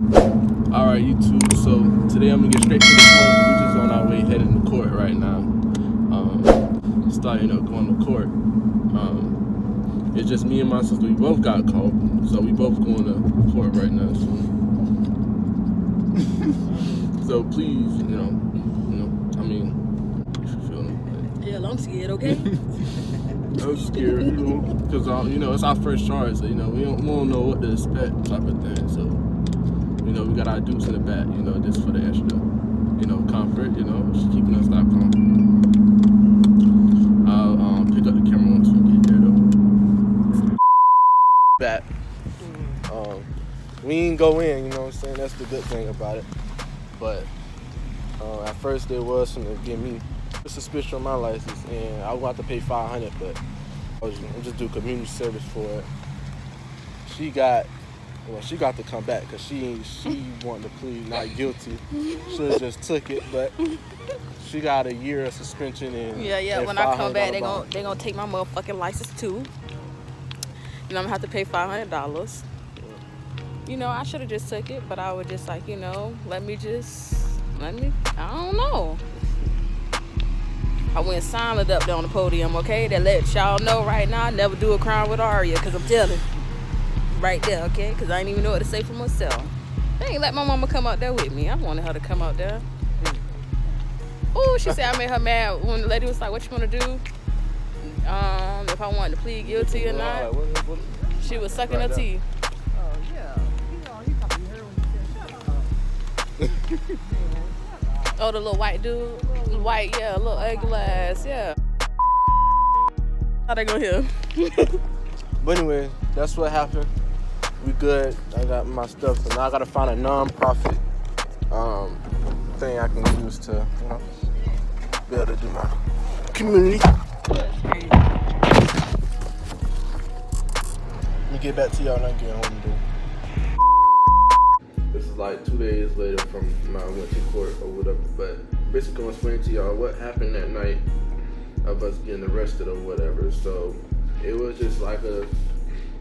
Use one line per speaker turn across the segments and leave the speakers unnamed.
Alright, YouTube, so today I'm gonna get straight to the point. We're just on our way heading to court right now. Starting up going to court. It's just me and my sister, we both got caught, so we both going to court right now. So please, I mean, if you feel me.
Hell, I'm scared, okay?
I'm scared, because it's our first charge, so we don't know what to expect, type of thing. So we got our dukes in the back, just for the extra, comfort, just keeping us that calm. I'll pick up the camera once we get there, though. Back. We ain't go in, you know what I'm saying? That's the good thing about it. But at first there was something to get me a suspicion on my license, and I would have to pay $500, but I'll just do community service for it. She got to come back because she wanted to plead not guilty. Should have just took it, but she got a year of suspension and
yeah. When I come back, they gonna take my motherfucking license too. I'm gonna have to pay $500. I should have just took it, but I was just like, let me. I don't know. I went silent up there on the podium, okay? That let y'all know right now I never do a crime with Aria, because I'm telling. Right there, okay? Because I didn't even know what to say for myself. They ain't let my mama come out there with me. I wanted her to come out there. Oh, she said I made her mad when the lady was like, what you want to do? If I wanted to plead guilty or not. She was sucking her teeth.
Oh, yeah. You probably heard when you said, shut up.
Oh, the little white dude? White, yeah, little ugly ass, yeah. How they gonna hear?
But anyway, that's what happened. We good. I got my stuff, so now I gotta find a non-profit thing I can use to, be able to do my community. Let me get back to y'all and I get home, dude. This is like 2 days later from when I went to court or whatever, but basically gonna explain to y'all what happened that night of us getting arrested or whatever. So it was just like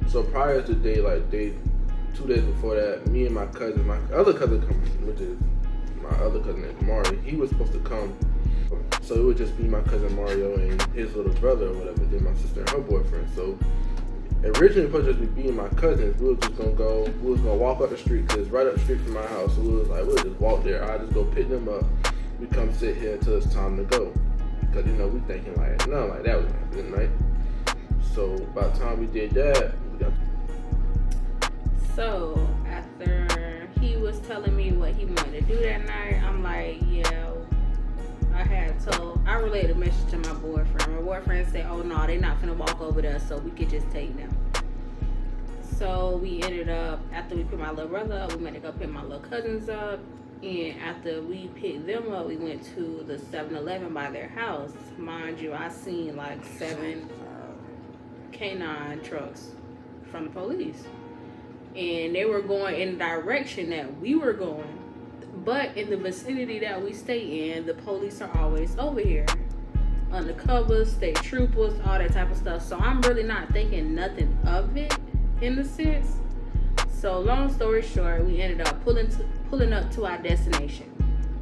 so prior to 2 days before that, me and my other cousin, which is my other cousin named Mario, he was supposed to come. So it would just be my cousin Mario and his little brother or whatever, then my sister and her boyfriend. So originally it was supposed to be me and my cousins. We was gonna walk up the street, because it's right up the street from my house. So we'll just walk there. I just go pick them up. We come sit here until it's time to go. Because, we thinking like, nothing like that was gonna happen tonight. So by the time we did that,
So after he was telling me what he wanted to do that night, I'm like, I relayed a message to my boyfriend. My boyfriend said, oh no, they not finna walk over there, so we could just take them. So we ended up, after we picked my little brother up, we went to go pick my little cousins up. And after we picked them up, we went to the 7-Eleven by their house. Mind you, I seen like 7 K9 trucks from the police. And they were going in the direction that we were going. But in the vicinity that we stay in, the police are always over here. Undercover, state troopers, all that type of stuff. So I'm really not thinking nothing of it in the sense. So long story short, we ended up pulling up to our destination.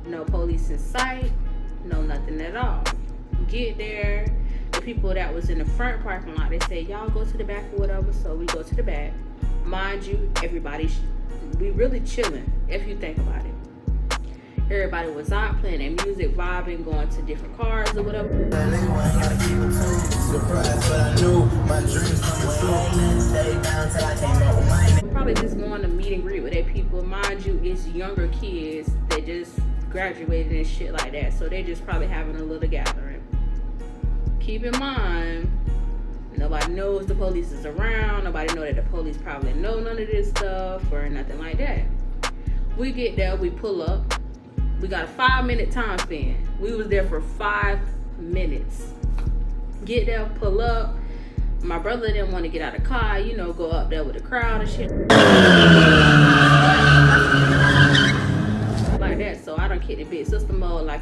No police in sight, no nothing at all. Get there, the people that was in the front parking lot, they said, y'all go to the back or whatever. So we go to the back. Mind you, we really chilling, if you think about it. Everybody was out playing their music, vibing, going to different cars or whatever. Probably just going to meet and greet with their people. Mind you, it's younger kids that just graduated and shit like that. So they just probably having a little gathering. Keep in mind, nobody knows the police is around. Nobody know that the police probably know none of this stuff or nothing like that. We get there, we pull up. We got a 5-minute time span. We was there for 5 minutes. Get there, pull up. My brother didn't want to get out of the car, go up there with the crowd and shit. Like that. So I done kicked the big sister mode, I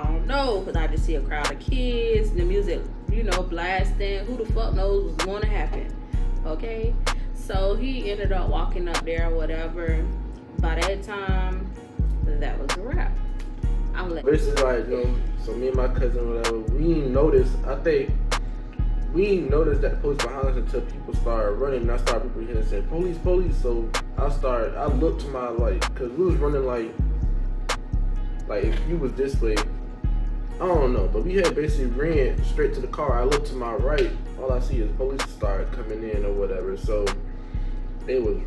don't know, because I just see a crowd of kids, the music, blasting. Who the fuck knows what's going to happen? Okay? So he ended up walking up there or whatever. By that time, that was a wrap. I'm like,
basically, like, so me and my cousin, whatever, we didn't notice. I think we didn't notice that the police behind us until people started running. And I started people here saying, police, police. So I looked to my, like, because we was running like if you was this way, I don't know, but we had basically ran straight to the car. I looked to my right, all I see is police start coming in or whatever. So they was,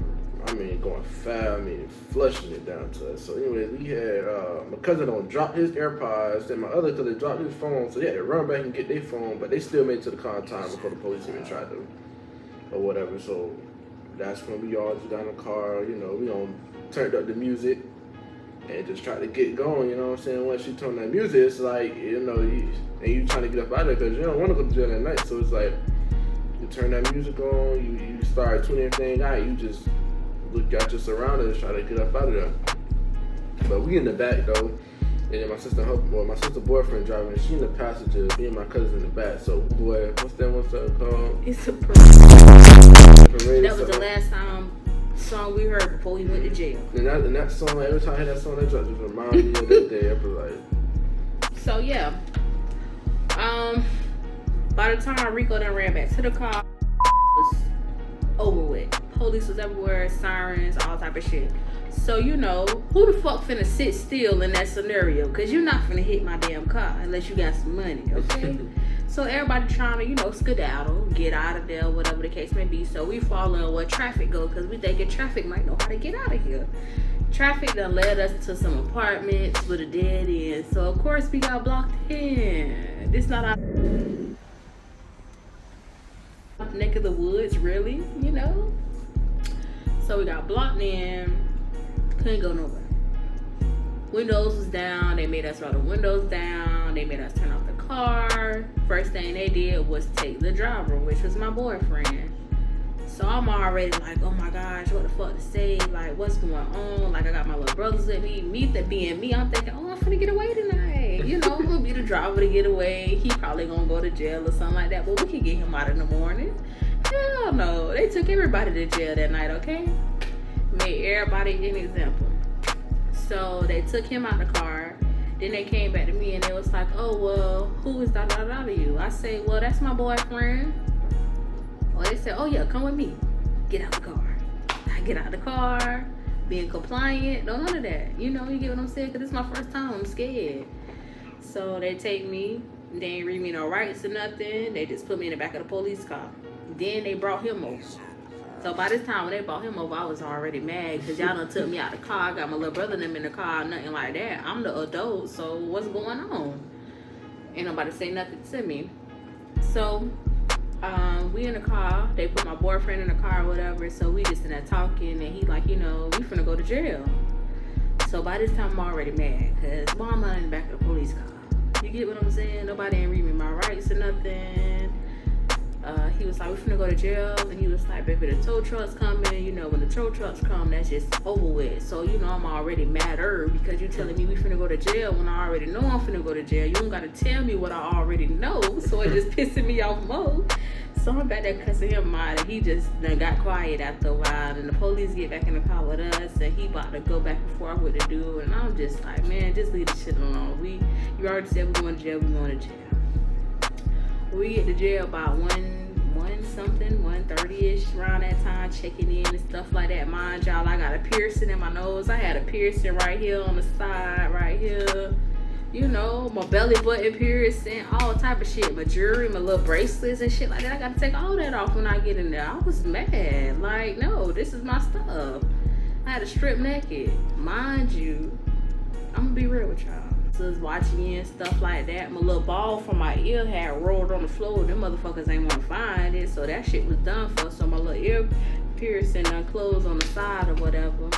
going fast, flushing it down to us. So anyway, we had my cousin drop his AirPods, and my other cousin dropped his phone. So they had to run back and get their phone, but they still made it to the car in time before the police even tried to, or whatever. So that's when we all just got in the car, we turned up the music and just tried to get going, you know what I'm saying? Once you turn that music, it's like, and you trying to get up out of there because you don't want to go to jail at night. So it's like, you turn that music on, you start tuning everything out, you just look at your surroundings, try to get up out of there. But we in the back though, and then my sister boyfriend driving, she in the passenger, me and my cousin in the back. So boy, what's that called?
it's a parade. That was the last song we heard before we went to jail.
And that song, every time I hear that song, that just reminds me of that day. I was like,
so yeah. By the time Rico done ran back to the car, it was over with. Police was everywhere, sirens, all type of shit. So who the fuck finna sit still in that scenario? Cause you're not finna hit my damn car unless you got some money, okay? So everybody trying to, skedaddle, get out of there, whatever the case may be. So we following where traffic go, cause we thinking traffic might know how to get out of here. Traffic done led us to some apartments with a dead end. So of course we got blocked in. This not our neck of the woods, really, So we got blocked in, couldn't go nowhere. Windows was down, they made us roll the windows down, they made us turn off the car. First thing they did was take the driver, which was my boyfriend. So I'm already like, oh my gosh, what the fuck to say? Like, what's going on? Like, I got my little brothers with me. Me being me, I'm thinking, oh, I'm finna get away tonight. I'm gonna be the driver to get away. He probably gonna go to jail or something like that, but we can get him out in the morning. Hell no. They took everybody to jail that night, okay? Made everybody an example. So they took him out the car. Then they came back to me and they was like, oh, well, who is da-da-da to you? I say, well, that's my boyfriend. Or they said, oh, yeah, come with me. Get out the car. I get out the car, being compliant. No, none of that. You get what I'm saying? Because it's my first time. I'm scared. So they take me. They ain't read me no rights or nothing. They just put me in the back of the police car. Then they brought him over. So by this time when they brought him over, I was already mad because y'all done took me out the car. I got my little brother and them in the car, nothing like that. I'm the adult, so what's going on? Ain't nobody say nothing to me. So we in the car. They put my boyfriend in the car or whatever. So we just in there talking, and he like, we finna go to jail. So by this time I'm already mad because why am I in the back of the police car? You get what I'm saying? Nobody ain't read me my rights or nothing. He was like, we finna go to jail, and he was like, baby, the tow truck's coming. When the tow trucks come, that's just over with. So I'm already madder because you telling me we finna go to jail when I already know I'm finna go to jail. You don't gotta tell me what I already know, so it just pissing me off more. So I'm back there cussing him out, and he just done got quiet after a while. And the police get back in the car with us, and he about to go back and forth with the dude. And I'm just like, man, just leave this shit alone. You already said we're going to jail. We're going to jail. We get to jail about 1:30ish around that time, checking in and stuff like that. Mind y'all, I got a piercing in my nose. I had a piercing right here on the side, right here. My belly button piercing, all type of shit. My jewelry, my little bracelets and shit like that. I got to take all that off when I get in there. I was mad. Like, no, this is my stuff. I had to strip naked. Mind you, I'm going to be real with y'all. Was watching and stuff like that. My little ball from my ear had rolled on the floor. Them motherfuckers ain't want to find it, so that shit was done for. So my little ear piercing closed on the side or whatever.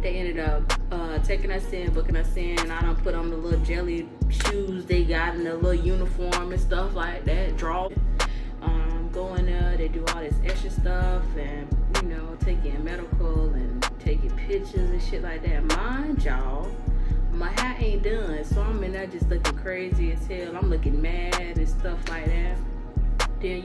They ended up taking us in, booking us in. I done put on the little jelly shoes they got in the little uniform and stuff like that. Going there, they do all this extra stuff and taking medical and taking pictures and shit like that. Mind y'all, my hair ain't done, so I'm in there just looking crazy as hell. I'm looking mad and stuff like that. Then,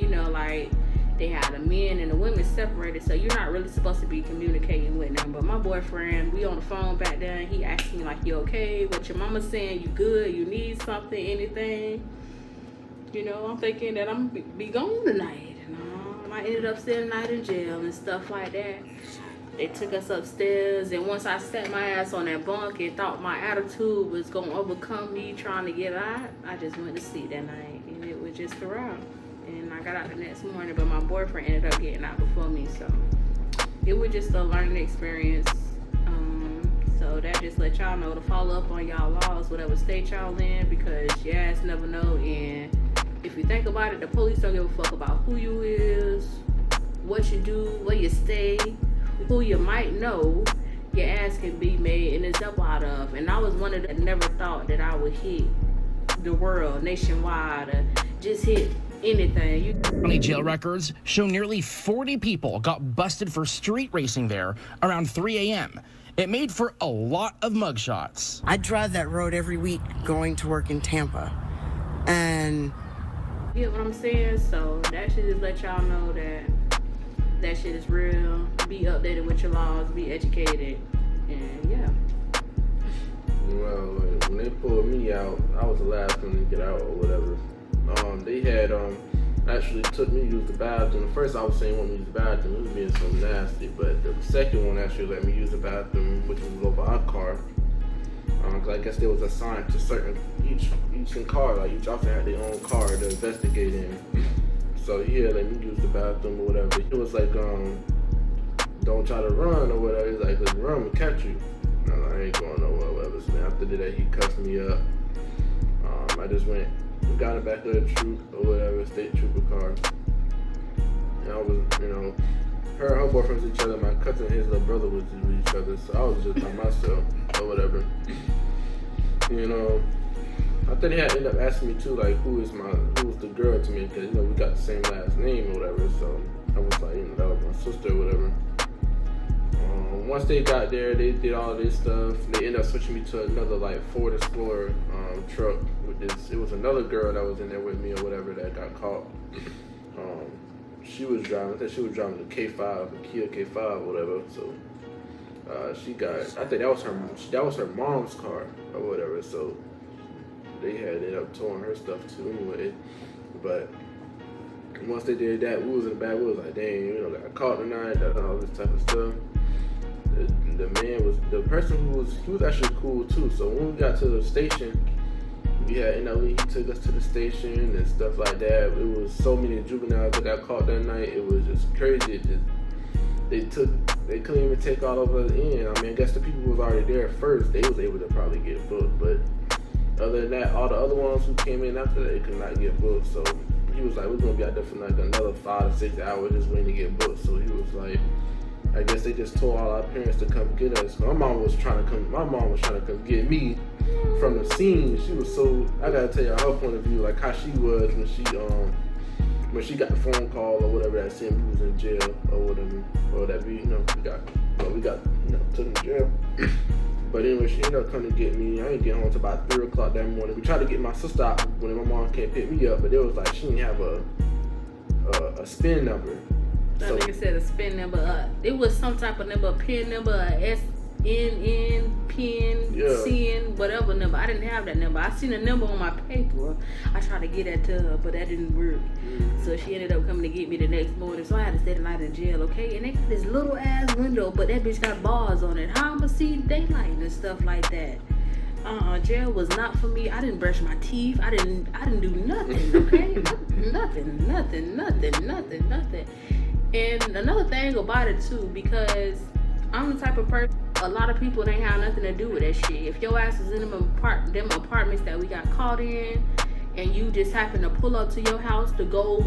They had the men and the women separated, so you're not really supposed to be communicating with them. But my boyfriend, we on the phone back then, he asked me like, you okay? What your mama saying? You good? You need something? Anything? You know, I'm thinking that I'm gonna be gone tonight. And I ended up spending the night in jail and stuff like that. They took us upstairs, and once I sat my ass on that bunk and thought my attitude was gonna overcome me trying to get out, I just went to sleep that night, and it was just a wrap. And I got out the next morning, but my boyfriend ended up getting out before me, so it was just a learning experience. So that just let y'all know to follow up on y'all laws, whatever state y'all in, because your ass never know. And if you think about it, the police don't give a fuck about who you is, what you do, where you stay, who you might know. Your ass can be made an example out of. And I was one of the that never thought that I would hit the world nationwide or just hit anything.
County jail records show nearly 40 people got busted for street racing there around 3 a.m. It made for a lot of mugshots.
I drive that road every week going to work in Tampa. And
you get what I'm saying? So that should just let y'all know that shit is real. Be updated with your laws, be educated, and yeah.
Well, when they pulled me out, I was the last one to get out or whatever. They had actually took me to use the bathroom. The first I was saying want me to use the bathroom, it was being so nasty, but the second one actually let me use the bathroom, which was over our car. Cause I guess there was assigned to certain each in car, like each officer had their own car to investigate in. So yeah, let me use the bathroom or whatever. It was like, don't try to run or whatever. He's like, let's run, we'll catch you. No, I ain't going nowhere, whatever. So then after that, he cussed me up. I just went, got in the back of the troop or whatever, state trooper car. And I was, you know, her and her boyfriend was each other. My cousin and his little brother was with each other. So I was just by myself or whatever. You know, I think he had ended up asking me too, like, who was the girl to me, because, you know, we got the same last name or whatever. So I was like, you know, that was my sister or whatever. Once they got there, they did all this stuff. They ended up switching me to another like Ford Explorer truck with this. It was another girl that was in there with me or whatever that got caught. She was driving. I think she was driving the K5, a Kia K5 or whatever. So she got. I think that was her mom's car or whatever. So they had ended up towing her stuff too anyway. But once they did that, we was in the back. We was like, dang, you know, got caught tonight, all this type of stuff. The man was, the person he was actually cool too. So when we got to the station, we had, you know, he took us to the station and stuff like that. It was so many juveniles that got caught that night. It was just crazy. They couldn't even take all of us in. I mean, I guess the people who was already there first, they was able to probably get booked. But other than that, all the other ones who came in after that, they could not get booked. So he was like, we're gonna be out there for like another 5 to 6 hours just waiting to get booked. So he was like, I guess they just told all our parents to come get us. My mom was trying to come get me from the scene. She was so, I gotta tell you her point of view, like how she was when she got the phone call or whatever that said we was in jail or whatever, or that we got took in jail. But anyway, she ended up coming to get me. I didn't get home until about 3 o'clock that morning. We tried to get my sister out when my mom can't pick me up, but it was like she didn't have a SPIN number.
That nigga said a SPIN number. It was some type of number, a PIN number, a SNN, PIN,
yeah.
CN, whatever number. I didn't have that number. I seen a number on my paper. I tried to get that to her, but that didn't work. So she ended up coming to get me the next morning. So I had to stay the night in jail, okay? And they got this little ass window, but that bitch got bars on it. How I'ma see daylight and stuff like that? Jail was not for me. I didn't brush my teeth. I didn't do nothing, okay? nothing. And another thing about it too, because I'm the type of person, a lot of people ain't have nothing to do with that shit. If your ass is in them apartments that we got caught in, and you just happen to pull up to your house to go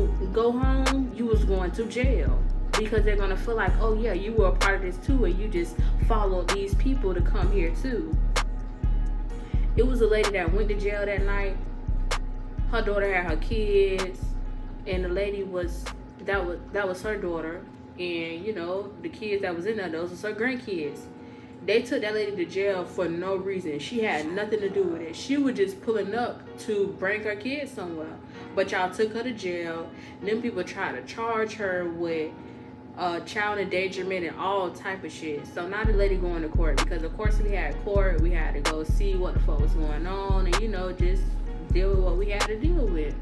home, you was going to jail. Because they're gonna feel like, oh yeah, you were a part of this too, and you just followed these people to come here too. It was a lady that went to jail that night. Her daughter had her kids, and the lady that was her daughter, and you know the kids that was in there, those was her grandkids. They took that lady to jail for no reason. She had nothing to do with it. She was just pulling up to bring her kids somewhere. But y'all took her to jail. Them people tried to charge her with child endangerment and all type of shit. So now the lady going to court because of course we had court. We had to go see what the fuck was going on and just deal with what we had to deal with.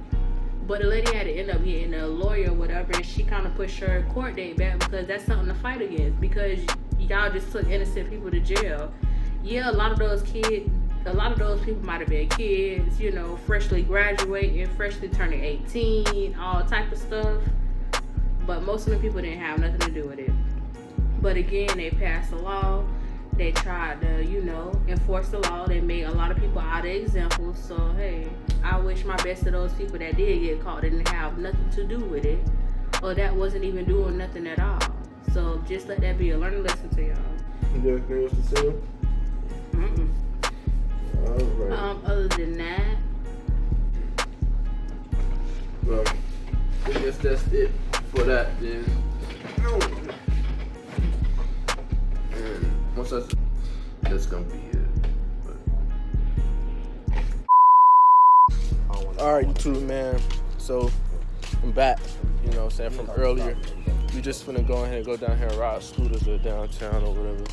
But the lady had to end up getting a lawyer or whatever, and she kind of pushed her court date back because that's something to fight against, because y'all just took innocent people to jail. Yeah, a lot of those people might have been kids, freshly graduating, freshly turning 18, all type of stuff. But most of the people didn't have nothing to do with it. But again, they passed a law. They tried to, enforce the law. They made a lot of people out of examples. So, hey, I wish my best to those people that did get caught didn't have nothing to do with it. Or that wasn't even doing nothing at all. So, just let that be a learning lesson to y'all.
You got anything else to say? Alright.
Other than that.
Well, I guess that's it for that then. And once that's gonna be it. Alright, YouTube, man. So I'm back, saying from earlier. We just finna go ahead and go down here and ride scooters or downtown or whatever.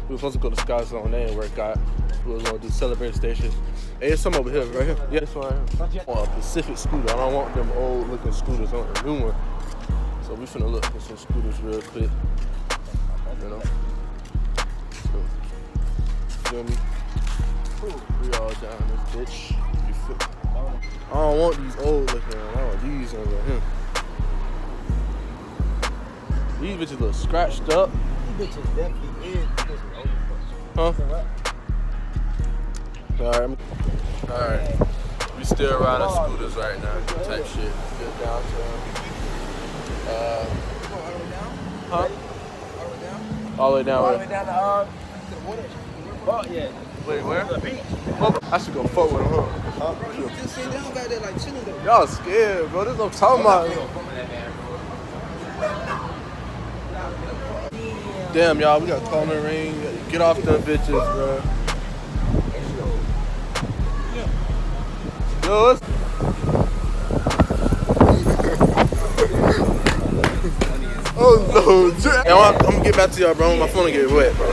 We were supposed to go to Sky Zone, they didn't work out. We were gonna do Celebrate Station. Hey, there's some over here, right here. Yeah, this one. I want a Pacific scooter. I don't want them old looking scooters. I want a new one. So we finna look for some scooters real quick. So, feel me? We all down this bitch. You feel me? I don't want these old looking ones. I want these ones right here. These bitches look scratched up.
These bitches definitely is.
Huh? Alright. We still riding scooters right now. Type shit. Still downtown. Huh? All the way down.
All the way down to the water. Oh, yeah.
Wait, where?
The beach.
I should go fuck with him, huh?
Bro, you just sit down back there like chilling though.
Y'all scared, bro. This is what I'm talking about. Damn, y'all, we got to call in the ring. Get off them bitches, bro. Yo, what's... Oh, no. Yo, I'm going to get back to y'all, bro. My phone will get wet, bro.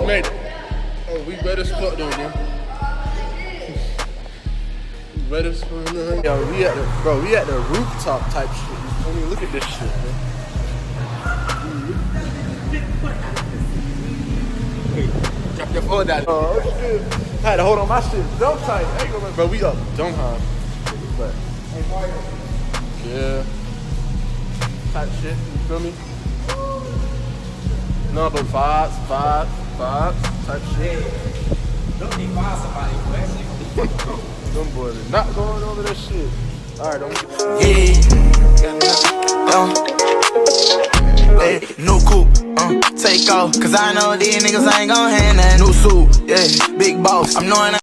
We made it. Oh, we better spot though, bro. We better spot though. Yo, we at the rooftop type shit. You feel me? Look at this shit, bro. Drop your phone down. Oh, shit. I had to hold on my shit. Dump tight. Hey, bro, we up dumb high. But, yeah. Type shit. You feel me? Number vibes type shit.
Don't need find somebody who actually.
Them boys are not going over that shit. Alright, don't
Hey, new coupe, take off. Cause I know these niggas ain't gon' hand that new suit. Yeah, big boss. I'm knowing